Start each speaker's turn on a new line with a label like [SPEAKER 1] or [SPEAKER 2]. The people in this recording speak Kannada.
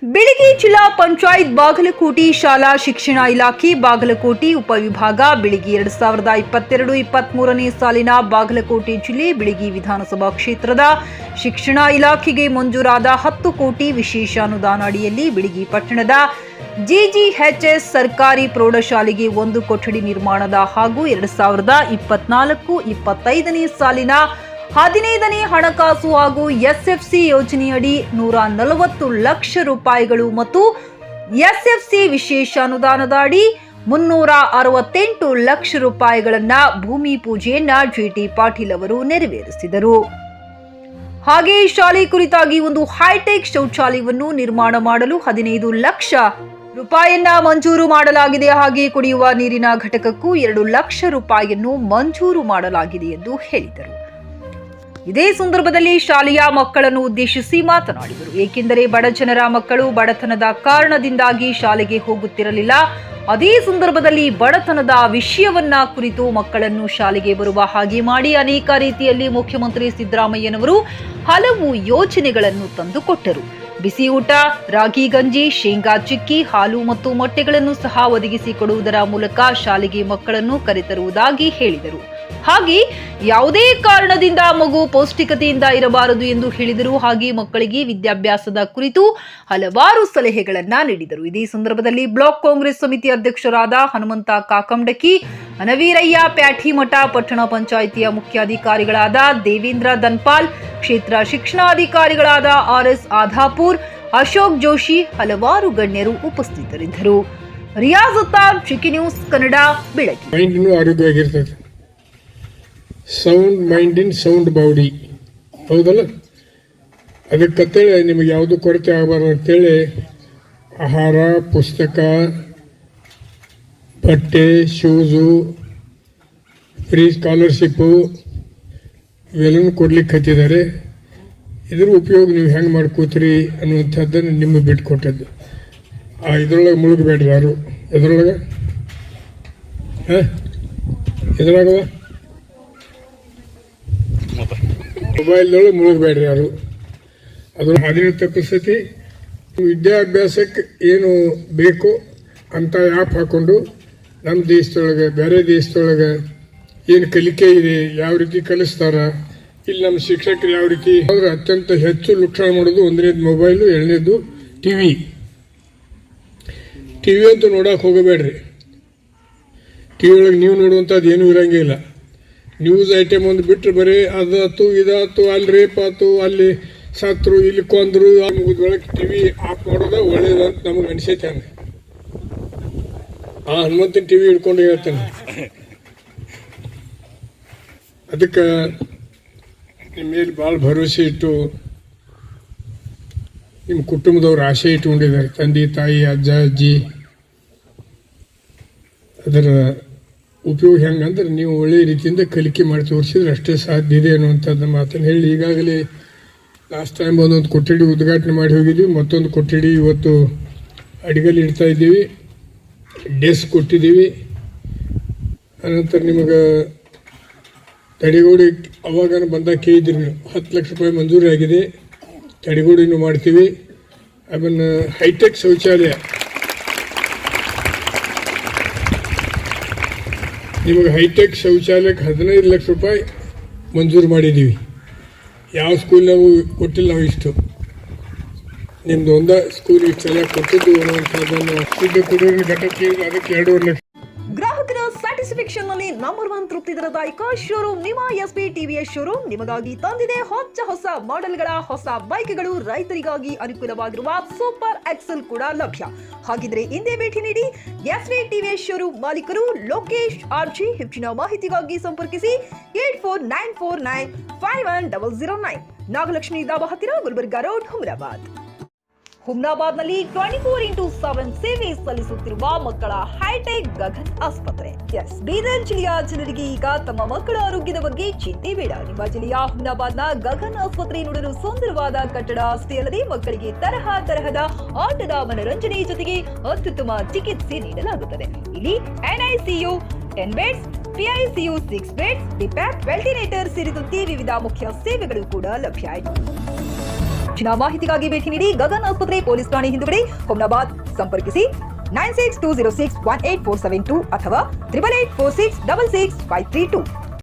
[SPEAKER 1] ಬಿಳಿಗಿ ಜಿಲ್ಲಾ ಪಂಚಾಯತ್ ಬಾಗಲಕೋಟೆ ಶಾಲಾ ಶಿಕ್ಷಣ ಇಲಾಖೆ ಬಾಗಲಕೋಟೆ ಉಪವಿಭಾಗ ಬಿಳಿಗಿ 2022-23ನೇ ಸಾಲಿನ ಬಾಗಲಕೋಟೆ ಜಿಲ್ಲೆ ಬಿಳಿಗಿ ವಿಧಾನಸಭಾ ಕ್ಷೇತ್ರದ ಶಿಕ್ಷಣ ಇಲಾಖೆಗೆ ಮಂಜೂರಾದ 10 ಕೋಟಿ ವಿಶೇಷ ಅನುದಾನ ಅಡಿಯಲ್ಲಿ ಬಿಳಿಗಿ ಪಟ್ಟಣದ ಜಿಜಿಎಚ್ಎಸ್ ಸರ್ಕಾರಿ ಪ್ರೌಢಶಾಲೆಗೆ 1 ಕೊಠಡಿ ನಿರ್ಮಾಣದ ಹಾಗೂ 2024-25ನೇ ಸಾಲಿನ 15ನೇ ಹಣಕಾಸು ಹಾಗೂ ಎಸ್ಎಫ್ಸಿ ಯೋಜನೆಯಡಿ 140 ಲಕ್ಷ ರೂಪಾಯಿಗಳು ಮತ್ತು ಎಸ್ಎಫ್ಸಿ ವಿಶೇಷ ಅನುದಾನದ ಅಡಿ 368 ಲಕ್ಷ ರೂಪಾಯಿಗಳನ್ನ ಭೂಮಿ ಪೂಜೆಯನ್ನ ಜಿಟಿ ಪಾಟೀಲ್ ಅವರು ನೆರವೇರಿಸಿದರು. ಹಾಗೆ ಶಾಲೆ ಕುರಿತಾಗಿ ಒಂದು ಹೈಟೆಕ್ ಶೌಚಾಲಯವನ್ನು ನಿರ್ಮಾಣ ಮಾಡಲು 15 ಲಕ್ಷ ರೂಪಾಯಿಯನ್ನ ಮಂಜೂರು ಮಾಡಲಾಗಿದೆ. ಹಾಗೆ ಕುಡಿಯುವ ನೀರಿನ ಘಟಕಕ್ಕೂ 2 ಲಕ್ಷ ರೂಪಾಯಿಯನ್ನು ಮಂಜೂರು ಮಾಡಲಾಗಿದೆ ಎಂದು ಹೇಳಿದರು. ಇದೇ ಸಂದರ್ಭದಲ್ಲಿ ಶಾಲೆಯ ಮಕ್ಕಳನ್ನು ಉದ್ದೇಶಿಸಿ ಮಾತನಾಡಿದರು. ಏಕೆಂದರೆ ಬಡ ಜನರ ಮಕ್ಕಳು ಬಡತನದ ಕಾರಣದಿಂದಾಗಿ ಶಾಲೆಗೆ ಹೋಗುತ್ತಿರಲಿಲ್ಲ. ಅದೇ ಸಂದರ್ಭದಲ್ಲಿ ಬಡತನದ ವಿಷಯವನ್ನ ಕುರಿತು ಮಕ್ಕಳನ್ನು ಶಾಲೆಗೆ ಬರುವ ಹಾಗೆ ಮಾಡಿ ಅನೇಕ ರೀತಿಯಲ್ಲಿ ಮುಖ್ಯಮಂತ್ರಿ ಸಿದ್ದರಾಮಯ್ಯನವರು ಹಲವು ಯೋಜನೆಗಳನ್ನು ತಂದುಕೊಟ್ಟರು. ಬಿಸಿ ಊಟ, ರಾಗಿ ಗಂಜಿ, ಶೇಂಗಾ ಚಿಕ್ಕಿ, ಹಾಲು ಮತ್ತು ಮೊಟ್ಟೆಗಳನ್ನು ಸಹ ಒದಗಿಸಿಕೊಡುವುದರ ಮೂಲಕ ಶಾಲೆಗೆ ಮಕ್ಕಳನ್ನು ಕರೆತರುವುದಾಗಿ ಹೇಳಿದರು. ಹಾಗೆ ಯಾವುದೇ ಕಾರಣದಿಂದ ಮಗು ಪೌಷ್ಟಿಕತೆಯಿಂದ ಇರಬಾರದು ಎಂದು ಹೇಳಿದರು. ಹಾಗೆ ಮಕ್ಕಳಿಗೆ ವಿದ್ಯಾಭ್ಯಾಸದ ಕುರಿತು ಹಲವಾರು ಸಲಹೆಗಳನ್ನ ನೀಡಿದರು. ಇದೇ ಸಂದರ್ಭದಲ್ಲಿ ಬ್ಲಾಕ್ ಕಾಂಗ್ರೆಸ್ ಸಮಿತಿ ಅಧ್ಯಕ್ಷರಾದ ಹನುಮಂತ ಕಾಕಂಡಕಿ, ಅನವೀರಯ್ಯ ಪ್ಯಾಠಿಮಠ, ಪಟ್ಟಣ ಪಂಚಾಯಿತಿಯ ಮುಖ್ಯಾಧಿಕಾರಿಗಳಾದ ದೇವೇಂದ್ರ ದನ್ಪಾಲ್, ಕ್ಷೇತ್ರ ಶಿಕ್ಷಣಾಧಿಕಾರಿಗಳಾದ ಆರ್ಎಸ್ ಆಧಾಪುರ್, ಅಶೋಕ್ ಜೋಶಿ, ಹಲವಾರು ಗಣ್ಯರು ಉಪಸ್ಥಿತರಿದ್ದರು. ರಿಯಾಜ್ ಅತ್ತಾರ್, ಚಿಕ್ಕಿ ನ್ಯೂಸ್ ಕನ್ನಡ, ಬೆಳಗ್ಗೆ.
[SPEAKER 2] Sound mind in sound body, ಹೌದಲ್ಲ? ಅದಕ್ಕಂತೇಳಿ ನಿಮಗೆ ಯಾವುದು ಕೊರತೆ ಆಗಬಾರ್ದು ಅಂತೇಳಿ ಆಹಾರ, ಪುಸ್ತಕ, ಬಟ್ಟೆ, ಶೂಸು, ಫ್ರೀ ಸ್ಕಾಲರ್ಶಿಪ್ಪು ಇವೆಲ್ಲನೂ ಕೊಡ್ಲಿಕ್ಕೆ ಹತ್ತಿದ್ದಾರೆ. ಇದ್ರ ಉಪಯೋಗ ನೀವು ಹೆಂಗೆ ಮಾಡ್ಕೋತೀರಿ ಅನ್ನುವಂಥದ್ದನ್ನು ನಿಮಗೆ ಬಿಟ್ಕೊಟ್ಟದ್ದು. ಇದ್ರೊಳಗೆ ಮುಳುಗಬೇಡ್ರಿ ಯಾರು. ಎದ್ರೊಳಗೆ ಎದ್ರಾಗವ ಮೊಬೈಲ್ದೊಳಗೆ ಮುಳುಗಬೇಡ್ರಿ ಯಾರು. ಅದ್ರ ಹಾದಿನ ತಪ್ಪಿಸತಿ ವಿದ್ಯಾಭ್ಯಾಸಕ್ಕೆ ಏನು ಬೇಕು ಅಂತ ಆ್ಯಪ್ ಹಾಕ್ಕೊಂಡು ನಮ್ಮ ದೇಶದೊಳಗೆ ಬೇರೆ ದೇಶದೊಳಗೆ ಏನು ಕಲಿಕೆ ಇದೆ, ಯಾವ ರೀತಿ ಕಲಿಸ್ತಾರ, ಇಲ್ಲಿ ನಮ್ಮ ಶಿಕ್ಷಕರು ಯಾವ ರೀತಿ ಅವ್ರು ಅತ್ಯಂತ ಹೆಚ್ಚು ಲಕ್ಷಣ ಮಾಡೋದು. ಒಂದನೇದು ಮೊಬೈಲು, ಎರಡನೇದು ಟಿವಿ ಅಂತೂ ನೋಡೋಕೆ ಹೋಗಬೇಡ್ರಿ. ಟಿವಿ ಒಳಗೆ ನೀವು ನೋಡುವಂಥದ್ದು ಏನೂ ಇರೋಂಗಿಲ್ಲ. ನ್ಯೂಸ್ ಐಟಮ್ ಒಂದು ಬಿಟ್ಟರೆ ಬರೀ ಅದಾತು ಇದಾತು, ಅಲ್ಲಿ ರೇಪ್ ಆತು, ಅಲ್ಲಿ ಸತ್ರು, ಇಲ್ಲಿ ಕೊಂದ್ರು, ಮುಗಿದೊಳಗೆ ಟಿವಿ ಆಫ್ ಮಾಡೋದ ಒಳ್ಳೇದಂತ ನಮಗೆ ಅನಿಸೈತೆ. ಹಂಗೆ ಹನುಮಂತನ ಟಿವಿ ಹಿಡ್ಕೊಂಡು ಹೇಳ್ತಾನೆ. ಅದಕ್ಕೆ ನಿಮ್ಮ ಮೇಲೆ ಭಾಳ ಭರವಸೆ ಇಟ್ಟು ನಿಮ್ಮ ಕುಟುಂಬದವ್ರು ಆಸೆ ಇಟ್ಕೊಂಡಿದ್ದಾರೆ. ತಂದೆ ತಾಯಿ, ಅಜ್ಜ ಅಜ್ಜಿ. ಅದರ ಉಪಯೋಗ ಹೆಂಗಂದ್ರೆ ನೀವು ಒಳ್ಳೆಯ ರೀತಿಯಿಂದ ಕಲಿಕೆ ಮಾಡಿ ತೋರಿಸಿದ್ರೆ ಅಷ್ಟೇ ಸಾಧ್ಯ ಇದೆ ಅನ್ನುವಂಥದ್ದು ಮಾತನ್ನು ಹೇಳಿ, ಈಗಾಗಲೇ ಲಾಸ್ಟ್ ಟೈಮ್ ಒಂದೊಂದು ಕೊಠಡಿ ಉದ್ಘಾಟನೆ ಮಾಡಿ ಹೋಗಿದ್ವಿ. ಮತ್ತೊಂದು ಕೊಠಡಿ ಇವತ್ತು ಅಡಿಗೆಲ್ಲಿ ಇಡ್ತಾ ಇದ್ದೀವಿ, ಡೆಸ್ಕ್ ಕೊಟ್ಟಿದ್ದೀವಿ. ಅನಂತರ ನಿಮಗೆ ತಡೆಗೋಡಿ ಅವಾಗ ಬಂದಾಗ ಕೇಳಿದ್ರಿ ನೀವು, 10 ಲಕ್ಷ ರೂಪಾಯಿ ಮಂಜೂರಿ ಆಗಿದೆ. ತಡೆಗೋಡಿನೂ ಮಾಡ್ತೀವಿ. ಆಮೇಲೆ ಹೈಟೆಕ್ ಶೌಚಾಲಯ ನಿಮಗೆ ಹೈಟೆಕ್ ಶೌಚಾಲಯಕ್ಕೆ 15 ಲಕ್ಷ ರೂಪಾಯಿ ಮಂಜೂರು ಮಾಡಿದ್ದೀವಿ. ಯಾವ ಸ್ಕೂಲ್ ನಾವು ಕೊಟ್ಟಿಲ್ಲ. ನಾವು ಇಷ್ಟು ನಿಮ್ದು ಒಂದ ಸ್ಕೂಲ್ ಇಷ್ಟೆಲ್ಲ ಕೊಟ್ಟಿದ್ದು ಅನ್ನುವಂಥದ್ದನ್ನು ಶುದ್ಧ ಕುಡಿಯುವ ಘಟಕ್ಕೆ ಅದಕ್ಕೆ 2.5 ಲಕ್ಷ.
[SPEAKER 1] ಗ್ರಾಹಕರ ಸ್ಯಾಟಿಸ್ಫ್ಯಾಕ್ಷನ್ ನಲ್ಲಿ ನಂಬರ್ 1 ತೃಪ್ತಿ ದರದಾಯಕ ಶೋರೂಮ್ ನಿಮ್ಮ ಎಸ್ಪಿ ಟಿವಿಎಸ್ ಶೋರೂಮ್ ನಿಮಗಾಗಿ ತಂದಿದೆ ಹೊಸ ಮಾಡೆಲ್ಗಳ ಹೊಸ ಬೈಕ್ಗಳು. ರೈತರಿಗಾಗಿ ಅನುಕೂಲವಾಗಿರುವ ಸೂಪರ್ ಎಕ್ಸೆಲ್ ಕೂಡ ಲಭ್ಯ. ಹಾಗಿದ್ರೆ ಹಿಂದೆ ಭೇಟಿ ನೀಡಿ ಎಸ್ಪಿ ಟಿವಿಎಸ್ ಶೋರೂಮ್ ಮಾಲೀಕರು ಲೋಕೇಶ್ ಆರ್ಜಿ. ಹೆಚ್ಚಿನ ಮಾಹಿತಿಗಾಗಿ ಸಂಪರ್ಕಿಸಿ 8494951009, ನಾಗಲಕ್ಷ್ಮಿ ದಾಬಾ ಹತ್ತಿರ, ಗುಲ್ಬರ್ಗಾ ರೋಡ್, ಹುಮ್ನಾಬಾದ್ನಲ್ಲಿ 24x7 ಸೇವೆ ಸಲ್ಲಿಸುತ್ತಿರುವ ಮಕ್ಕಳ ಹೈಟೆಕ್ ಗಗನ್ ಆಸ್ಪತ್ರೆ. ಬೀದರ್ ಜಿಲ್ಲೆಯ ಜನರಿಗೆ ಈಗ ತಮ್ಮ ಮಕ್ಕಳ ಆರೋಗ್ಯದ ಬಗ್ಗೆ ಚಿಂತೆ ಬೇಡ. ನಿಮ್ಮ ಜಿಲ್ಲೆಯ ಹುಮ್ನಾಬಾದ್ನ ಗಗನ್ ಆಸ್ಪತ್ರೆ ನೋಡಲು ಸುಂದರವಾದ ಕಟ್ಟಡ ಅಷ್ಟೇ ಅಲ್ಲದೆ ಮಕ್ಕಳಿಗೆ ತರಹದ ಆಟದ ಮನರಂಜನೆ ಜೊತೆಗೆ ಅತ್ಯುತ್ತಮ ಚಿಕಿತ್ಸೆ ನೀಡಲಾಗುತ್ತದೆ. ಇಲ್ಲಿ NICU 10 ಬೆಡ್ಸ್, PICU 6 ಬೆಡ್ಸ್, ಡಿಪ್ಯಾಕ್, ವೆಂಟಿಲೇಟರ್ ಸೇರಿದಂತೆ ವಿವಿಧ ಮುಖ್ಯ ಸೇವೆಗಳು ಕೂಡ ಲಭ್ಯ. ಹೆಚ್ಚಿನ ಮಾಹಿತಿಗಾಗಿ ಭೇಟಿ ನೀಡಿ ಗಗನ್ ಆಸ್ಪತ್ರೆ ಪೊಲೀಸ್ ಠಾಣೆ ಹಿಂದುಗಡೆ ಹುಮ್ನಾಬಾದ್. ಸಂಪರ್ಕಿಸಿ 9620618472 ಅಥವಾ 8846666532.